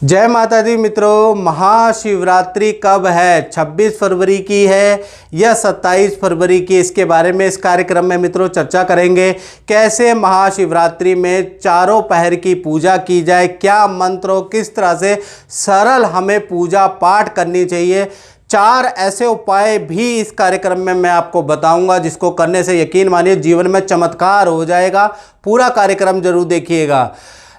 जय माता दी मित्रों। महाशिवरात्रि कब है? 26 फरवरी की है या 27 फरवरी की? इसके बारे में इस कार्यक्रम में मित्रों चर्चा करेंगे। कैसे महाशिवरात्रि में चारों पहर की पूजा की जाए, क्या मंत्रों, किस तरह से सरल हमें पूजा पाठ करनी चाहिए। 4 ऐसे उपाय भी इस कार्यक्रम में मैं आपको बताऊंगा जिसको करने से यकीन मानिए जीवन में चमत्कार हो जाएगा। पूरा कार्यक्रम जरूर देखिएगा।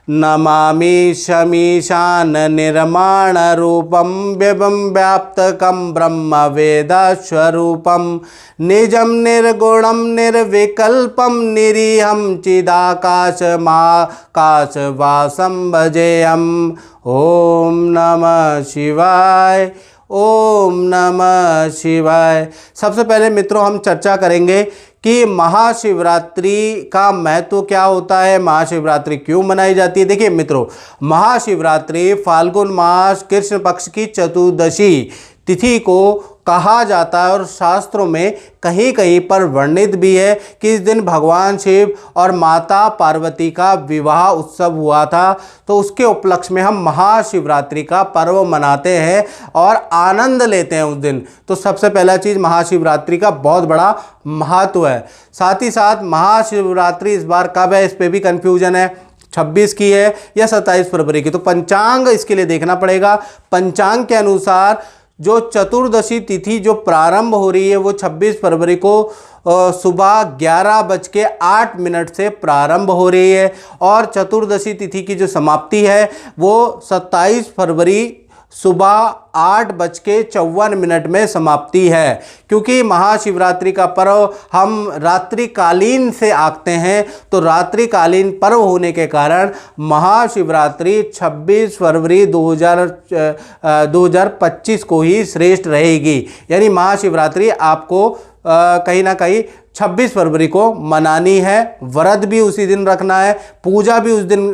नमामि शमीशान निर्माण रूपम व्यवम व्याप्तकम ब्रह्म वेद स्वरूपम निजम निर्गुणम निर्विकल्पम निरीहम चिदाकाश माकाश वासम भजेयम। ओम नमः शिवाय, ओम नमः शिवाय। सबसे पहले मित्रों हम चर्चा करेंगे कि महाशिवरात्रि का महत्व क्या होता है, महाशिवरात्रि क्यों मनाई जाती है। देखिए मित्रों, महाशिवरात्रि फाल्गुन मास कृष्ण पक्ष की चतुर्दशी तिथि को कहा जाता है और शास्त्रों में कहीं कहीं पर वर्णित भी है कि इस दिन भगवान शिव और माता पार्वती का विवाह उत्सव हुआ था। तो उसके उपलक्ष्य में हम महाशिवरात्रि का पर्व मनाते हैं और आनंद लेते हैं उस दिन। तो सबसे पहला चीज़, महाशिवरात्रि का बहुत बड़ा महत्व है। साथ ही साथ महाशिवरात्रि इस बार कब है, इस पर भी कन्फ्यूजन है, 26 की है या 27 फरवरी की। तो पंचांग इसके लिए देखना पड़ेगा। पंचांग के अनुसार जो चतुर्दशी तिथि जो प्रारंभ हो रही है वो 26 फरवरी को सुबह 11:08 से प्रारंभ हो रही है और चतुर्दशी तिथि की जो समाप्ति है वो 27 फरवरी सुबह 8:54 में समाप्ति है। क्योंकि महाशिवरात्रि का पर्व हम रात्रिकालीन से आंकते हैं, तो रात्रिकालीन पर्व होने के कारण महाशिवरात्रि 26 फरवरी 2025 को ही श्रेष्ठ रहेगी। यानी महाशिवरात्रि आपको कहीं ना कहीं 26 फरवरी को मनानी है। व्रत भी उसी दिन रखना है, पूजा भी उस दिन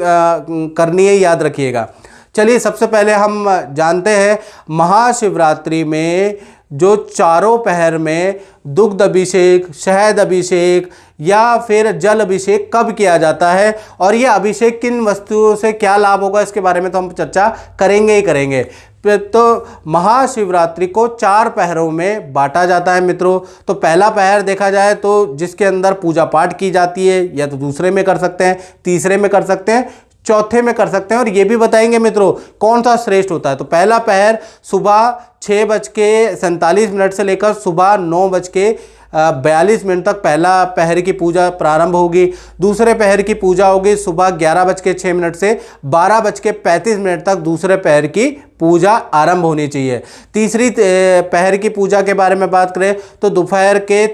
करनी है, याद रखिएगा। चलिए सबसे पहले हम जानते हैं महाशिवरात्रि में जो चारों पहर में दुग्ध अभिषेक, शहद अभिषेक या फिर जल अभिषेक कब किया जाता है और यह अभिषेक किन वस्तुओं से क्या लाभ होगा, इसके बारे में तो हम चर्चा करेंगे ही करेंगे। तो महाशिवरात्रि को 4 पहरों में बांटा जाता है मित्रों। तो पहला पहर देखा जाए तो जिसके अंदर पूजा पाठ की जाती है, या तो दूसरे में कर सकते हैं, तीसरे में कर सकते हैं, चौथे में कर सकते हैं, और ये भी बताएंगे मित्रों कौन सा श्रेष्ठ होता है। तो पहला पहर सुबह 6:47 से लेकर सुबह 9:42 तक पहला पहर की पूजा प्रारंभ होगी। दूसरे पहर की पूजा होगी सुबह 11:06 से 12:35 तक दूसरे पहर की पूजा आरंभ होनी चाहिए। तीसरी पहर की पूजा के बारे में बात करें तो दोपहर के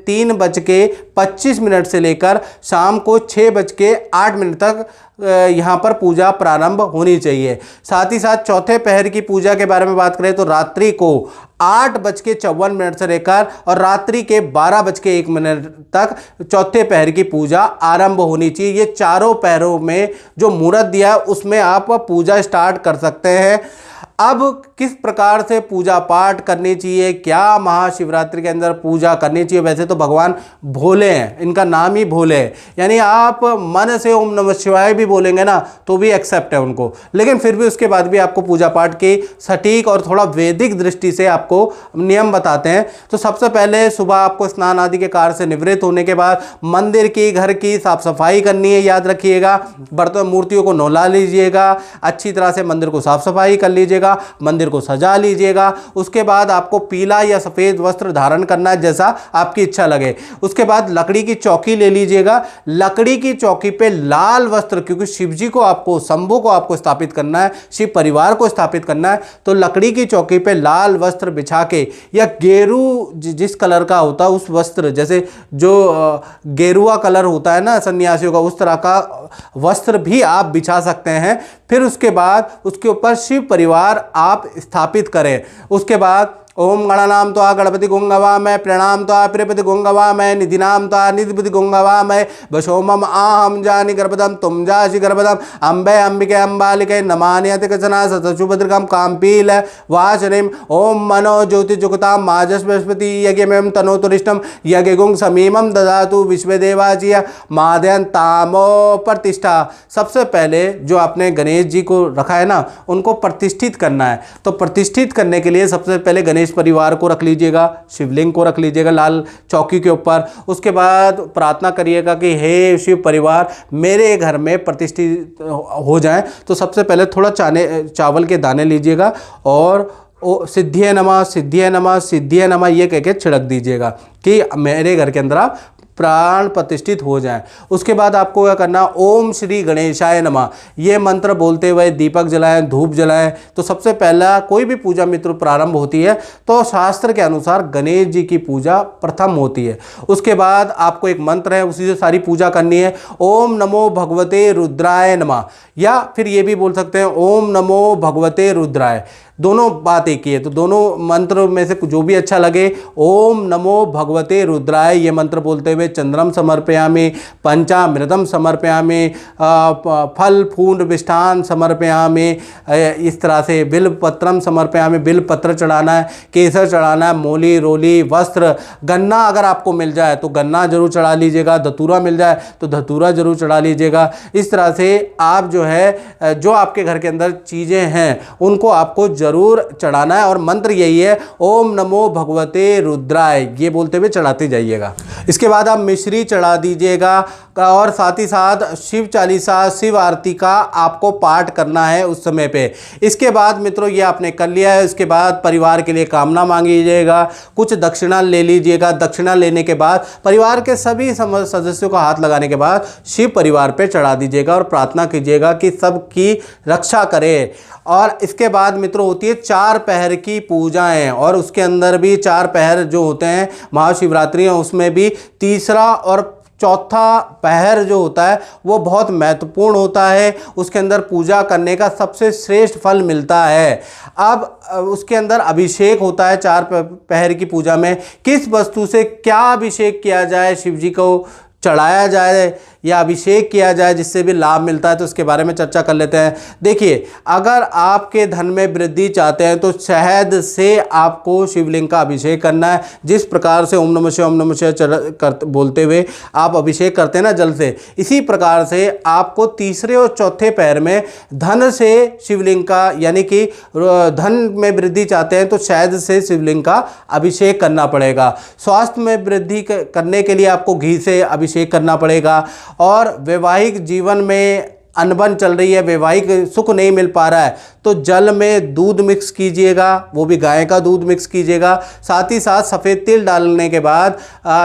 3:25 से लेकर शाम को 6:08 तक यहाँ पर पूजा प्रारंभ होनी चाहिए। साथ ही साथ चौथे पहर की पूजा के बारे में बात करें तो रात्रि को 8:54 से लेकर और रात्रि के 12:01 तक चौथे पहर की पूजा आरंभ होनी चाहिए। ये चारों पहरों में जो मुहूर्त दिया है उसमें आप पूजा स्टार्ट कर सकते हैं। अब किस प्रकार से पूजा पाठ करनी चाहिए, क्या महाशिवरात्रि के अंदर पूजा करनी चाहिए। वैसे तो भगवान भोले हैं, इनका नाम ही भोले है, यानी आप मन से ओम नमः शिवाय भी बोलेंगे ना तो भी एक्सेप्ट है उनको, लेकिन फिर भी उसके बाद भी आपको पूजा पाठ की सटीक और थोड़ा वैदिक दृष्टि से आपको नियम बताते हैं। तो सबसे पहले सुबह आपको स्नान आदि के कार्य से निवृत्त होने के बाद मंदिर की, घर की साफ सफाई करनी है, याद रखिएगा। बर्तन मूर्तियों को नौला लीजिएगा, अच्छी तरह से मंदिर को साफ सफाई कर लीजिएगा, मंदिर को सजा लीजिएगा। उसके बाद आपको पीला या सफेद वस्त्र धारण करना है, जैसा आपकी इच्छा लगे। उसके बाद लकड़ी की चौकी ले लीजिएगा। लकड़ी की चौकी पे लाल वस्त्र, क्योंकि शिव जी को आपको, शंभू को आपको स्थापित करना है, शिव परिवार को स्थापित करना है, तो लकड़ी की चौकी पे लाल वस्त्र बिछा के या गेरू जिस कलर का होता है उस वस्त्र, जैसे जो गेरुआ कलर होता है ना सन्यासियों का, उस तरह का वस्त्र भी आप बिछा सकते हैं। फिर उसके बाद उसके ऊपर शिव परिवार आप स्थापित करें। उसके बाद ओम गणानाम त्वा गणपति गुंगवामय, प्रणाम त्वा प्रियपति गुंगवामय, निधिनाम त्वा निधिपति गुंगवामय, वशोमम आहम जानि गर्भदम तुम जासि गर्भदम, अम्बे अंबिके अंबालिके नमान्यति कचना सतशुभद्रकम काम्पील वाचनिम। ओम मनो ज्योति जुगताम माजस बृहस्पति यज्ञमें तनोतुरिष्टम यज्ञगुंग समीमम ददातु विश्वदेवाचिया मादयन तामो प्रतिष्ठा। सबसे पहले जो आपने गणेश जी को रखा है ना, उनको प्रतिष्ठित करना है। तो प्रतिष्ठित करने के लिए सबसे पहले गणेश परिवार को रख लीजिएगा, शिवलिंग को रख लीजिएगा लाल चौकी के ऊपर। उसके बाद प्रार्थना करिएगा कि हे शिव परिवार मेरे घर में प्रतिष्ठित हो जाएं। तो सबसे पहले थोड़ा चावल के दाने लीजिएगा और सिद्धिये नमः सिद्धिये नमः सिद्धिये नमः ये कह के छिड़क दीजिएगा कि मेरे घर के अंदर आप प्राण प्रतिष्ठित हो जाएं। उसके बाद आपको क्या करना, ओम श्री गणेशाय नमः ये मंत्र बोलते हुए दीपक जलाएं, धूप जलाएं। तो सबसे पहला कोई भी पूजा मित्र प्रारंभ होती है तो शास्त्र के अनुसार गणेश जी की पूजा प्रथम होती है। उसके बाद आपको एक मंत्र है, उसी से सारी पूजा करनी है। ओम नमो भगवते रुद्राय नमः, या फिर ये भी बोल सकते हैं ओम नमो भगवते रुद्राय। दोनों बात एक ही है, तो दोनों मंत्र में से जो भी अच्छा लगे। ओम नमो भगवते रुद्राय ये मंत्र बोलते हुए चंद्रम समर्पयामि, पंचामृतम समर्पयामि, फल फूल विष्ठान समर्पयामि, इस तरह से बिल्व पत्रम समर्पयामि, बिल्व पत्र चढ़ाना है, केसर चढ़ाना है, मोली रोली वस्त्र, गन्ना अगर आपको मिल जाए तो गन्ना जरूर चढ़ा लीजिएगा, धतूरा मिल जाए तो धतूरा जरूर चढ़ा लीजिएगा। इस तरह से आप जो है जो आपके घर के अंदर चीज़ें हैं उनको आपको जरूर चढ़ाना है। और मंत्र यही है ओम नमो भगवते रुद्राय ये बोलते हुए चढ़ाते जाइएगा। इसके बाद आप मिश्री चढ़ा दीजिएगा और साथ ही साथ शिव चालीसा शिव आरती का आपको पाठ करना है उस समय पे। इसके बाद मित्रों ये आपने कर लिया है। इसके बाद परिवार के लिए कामना मांगिएगा, कुछ दक्षिणा ले लीजिएगा। दक्षिणा लेने के बाद परिवार के सभी सदस्यों को हाथ लगाने के बाद शिव परिवार पे चढ़ा दीजिएगा और प्रार्थना कीजिएगा कि सबकी रक्षा करे। और इसके बाद मित्रों होती है 4 पहर की पूजाएं, और उसके अंदर भी 4 पहर जो होते हैं महाशिवरात्रि है उसमें भी तीसरा और चौथा पहर जो होता है वो बहुत महत्वपूर्ण होता है। उसके अंदर पूजा करने का सबसे श्रेष्ठ फल मिलता है। अब उसके अंदर अभिषेक होता है 4 पहर की पूजा में। किस वस्तु से क्या अभिषेक किया जाए, शिव जी को चढ़ाया जाए या अभिषेक किया जाए जिससे भी लाभ मिलता है, तो उसके बारे में चर्चा कर लेते हैं। देखिए, अगर आपके धन में वृद्धि चाहते हैं तो शहद से आपको शिवलिंग का अभिषेक करना है। जिस प्रकार से ओम नमः शिवाय बोलते हुए आप अभिषेक करते हैं ना जल से, इसी प्रकार से आपको तीसरे और चौथे पैर में धन से शिवलिंग का, यानी कि धन में वृद्धि चाहते हैं तो शहद से शिवलिंग का अभिषेक करना पड़ेगा। स्वास्थ्य में वृद्धि करने के लिए आपको घी से अभिषेक करना पड़ेगा। और वैवाहिक जीवन में अनबन चल रही है, वैवाहिक सुख नहीं मिल पा रहा है, तो जल में दूध मिक्स कीजिएगा, वो भी गाय का दूध मिक्स कीजिएगा। साथ ही साथ सफ़ेद तिल डालने के बाद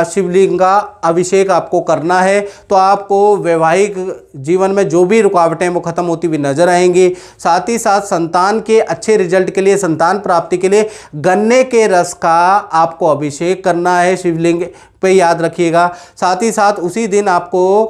शिवलिंग का अभिषेक आपको करना है। तो आपको वैवाहिक जीवन में जो भी रुकावटें वो खत्म होती हुई नजर आएंगी। साथ ही साथ संतान के अच्छे रिजल्ट के लिए, संतान प्राप्ति के लिए गन्ने के रस का आपको अभिषेक करना है शिवलिंग पे, याद रखिएगा। साथ ही साथ उसी दिन आपको,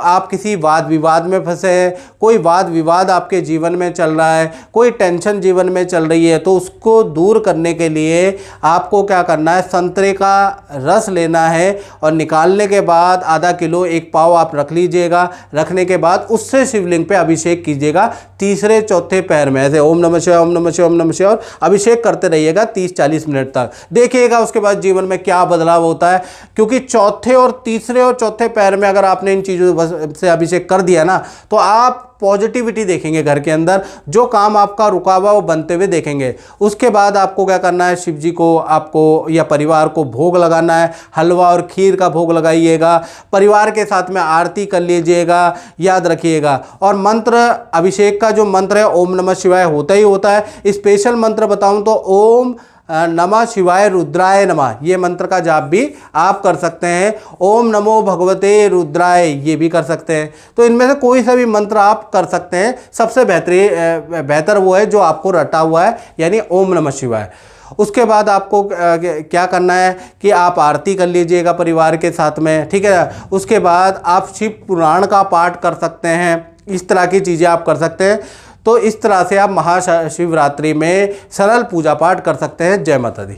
आप किसी वाद विवाद में फंसे हैं, कोई वाद विवाद आपके जीवन में चल रहा है, कोई टेंशन जीवन में चल रही है, तो उसको दूर करने के लिए आपको क्या करना है, संतरे का रस लेना है और निकालने के बाद आधा किलो 1 पाव आप रख लीजिएगा। रखने के बाद उससे शिवलिंग पे अभिषेक कीजिएगा तीसरे चौथे पैर में, ऐसे ओम नमः शिवाय ओम नमः शिवाय ओम नमः शिवाय, और अभिषेक करते रहिएगा 30-40 मिनट तक। देखिएगा उसके बाद जीवन में क्या बदलाव होता है। क्योंकि चौथे और तीसरे और चौथे पैर में अगर आपने इन चीज़ों से अभिषेक कर दिया ना, तो आप पॉजिटिविटी देखेंगे घर के अंदर, जो काम आपका रुका हुआ वो बनते हुए देखेंगे। उसके बाद आपको क्या करना है, शिव जी को आपको या परिवार को भोग लगाना है। हलवा और खीर का भोग लगाइएगा, परिवार के साथ में आरती कर लीजिएगा, याद रखिएगा। और मंत्र, अभिषेक का जो मंत्र है ओम नमः शिवाय होता ही होता है। स्पेशल मंत्र बताऊं तो ओम नमः शिवाय रुद्राय नमः ये मंत्र का जाप भी आप कर सकते हैं। ओम नमो भगवते रुद्राय ये भी कर सकते हैं। तो इनमें से कोई सा भी मंत्र आप कर सकते हैं। सबसे बेहतर वो है जो आपको रटा हुआ है, यानी ओम नमः शिवाय। उसके बाद आपको क्या करना है कि आप आरती कर लीजिएगा परिवार के साथ में, ठीक है। उसके बाद आप शिव पुराण का पाठ कर सकते हैं। इस तरह की चीज़ें आप कर सकते हैं। तो इस तरह से आप महाशिवरात्रि में सरल पूजा पाठ कर सकते हैं। जय माता दी।